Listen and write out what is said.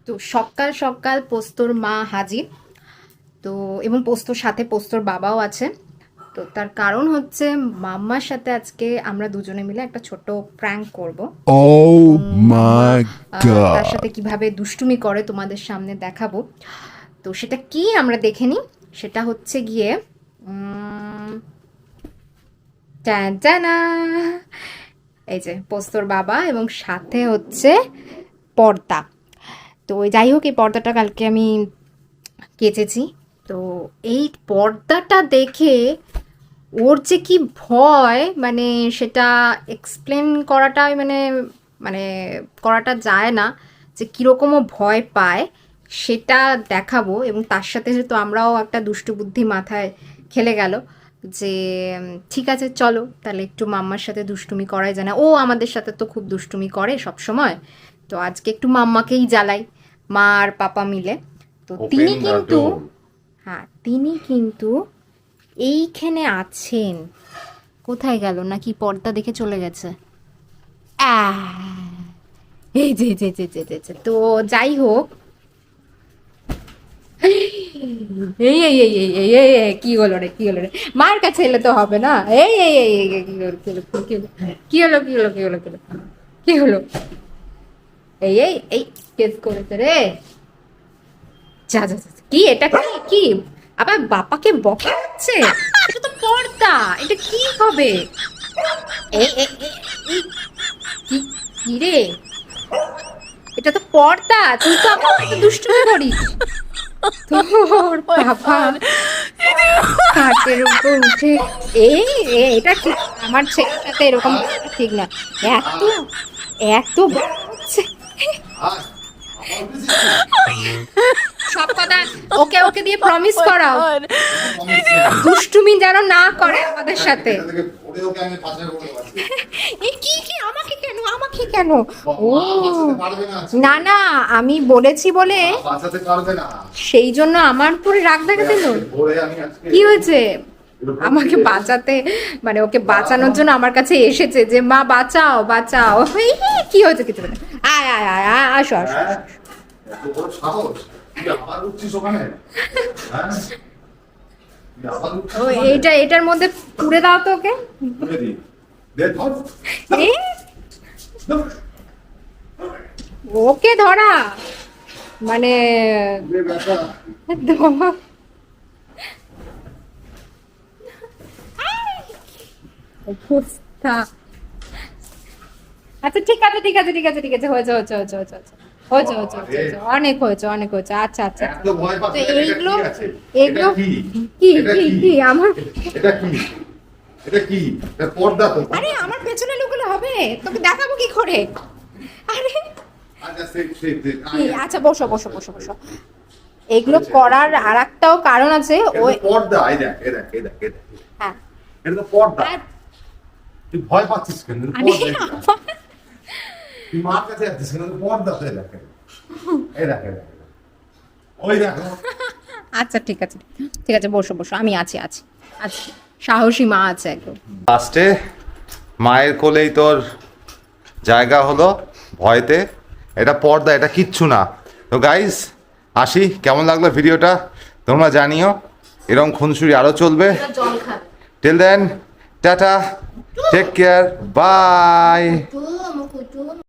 তো সকাল সকাল পোস্তর মা হাজির। তো এবং পোস্তর সাথে পোস্তর বাবাও আছে। তো তার কারণ হচ্ছে মাম্মার সাথে আজকে আমরা দুজনে মিলে একটা ছোট প্র্যাঙ্ক করব। Oh মাম্মা my তার god. সাথে কিভাবে দুষ্টুমি করে তোমাদের সামনে দেখাবো। তো সেটা কি আমরা দেখে নিই। সেটা হচ্ছে গিয়ে টানটানা, এই যে পোস্তর বাবা এবং সাথে হচ্ছে পর্দা। তো যাই হোক, এই পর্দাটা কালকে আমি কেচেছি। তো এই পর্দাটা দেখে ওর যে কি ভয়, মানে সেটা এক্সপ্লেন করাটাই মানে মানে করাটা যায় না, যে কীরকমও ভয় পায় সেটা দেখাবো। এবং তার সাথে যেহেতু আমরাও একটা দুষ্টু বুদ্ধি মাথায় খেলে গেল যে ঠিক আছে চলো তাহলে একটু মাম্মার সাথে দুষ্টুমি করাই যায় না, ও আমাদের সাথে তো খুব দুষ্টুমি করে সব সময়, তো আজকে একটু মাম্মাকেই জ্বালাই, মা আর পাপা মিলে। তো তিনি কিন্তু, হ্যাঁ তিনি কিন্তু এইখানে আছেন। কোথায় গেল, নাকি পর্দা দেখে চলে গেছে? এই যে তো যাই হোক, এই এই এই এই এই এই এই, কি হলো রে, কি হলো রে? মার কাছে এলে তো হবে না। এই এই এই এই, কি হলো, কি হলো, কি হলো, কি হলো, কি হলো, কি হলো, কি হলো? এই এই এই, কেস করেছে রে। যা যা যা, কি এটা, কি কি আবার বাপাকে বকা হচ্ছে? এটা তো পর্দা, এটা কি হবে? এই এই এই, এই, কি কি রে, এটা তো পর্দা, তুই তো আমার সাথে দুষ্টুমি করিস। তোর বাবা খাটের উপর উঠে, এই এটা ঠিক, আমার ছেলের সাথে এরকম করাটা ঠিক না। এত এত বড় হচ্ছে সব কথা। ওকে ওকে দিয়ে প্রমিস করাও দুষ্টুমি যেন না করে আমাদের সাথে। এই কি কি, আমাকে কেন, আমাকে কেন? ও না না, আমি বলেছি বলে সেই জন্য আমার উপরে রাগ দেখাতে দিল। কি হয়েছে? আমাকে বাঁচাতে, মানে ওকে বাঁচানোর জন্য আমার কাছে এসেছে যে মা বাঁচাও বাঁচাও। এই, কি হয়েছে? কিছু না, আয় আয় আয় আয়, আসো আসো। ও এইটা, এটার মধ্যে পুড়ে দাও তো ওকে। এ, ওকে ধরা মানে অবস্থা। আচ্ছা ঠিক আছে ঠিক আছে ঠিক আছে ঠিক আছে, হয়েছে হয়েছে হয়েছে হয়েছে হয়েছে হয়েছে হয়েছে হয়েছে, অনেক হয়েছে অনেক হয়েছে। আচ্ছা আচ্ছা আচ্ছা। তো এইগুলো এগুলো কি কি কি আমার, এটা কি? এটা কি? এটা পর্দা তো। আরে আমার পেছনে লুকলে হবে, তোকে দেখাবো কি করে? আরে আচ্ছা সেই কি, আচ্ছা বসো বসো বসো বসো। এগুলো করার আরেকটাও কারণ আছে। ওই পর্দা, এই দেখ এই দেখ এই দেখ এই দেখ। হ্যাঁ, এটা তো পর্দা। আর তুই ভয় পাচ্ছিস কেন? আরে তুই মার কাছে যাচ্ছিস কেন? পর্দা তো এই দেখ এই দেখ এই দেখ। ওই দেখো। আচ্ছা ঠিক আছে ঠিক আছে, বসো বসো, আমি আছি আছি আছি, সাহসী মা আছে একদম। লাস্টে মায়ের কোলেই তোর জায়গা হলো ভয়তে। এটা পর্দা, এটা কিচ্ছু না। তো গাইস আসি, কেমন লাগলো ভিডিওটা তোমরা জানিও। এরকম খুনসুরি আরও চলবে। জল খাবে till then tata, take care, by.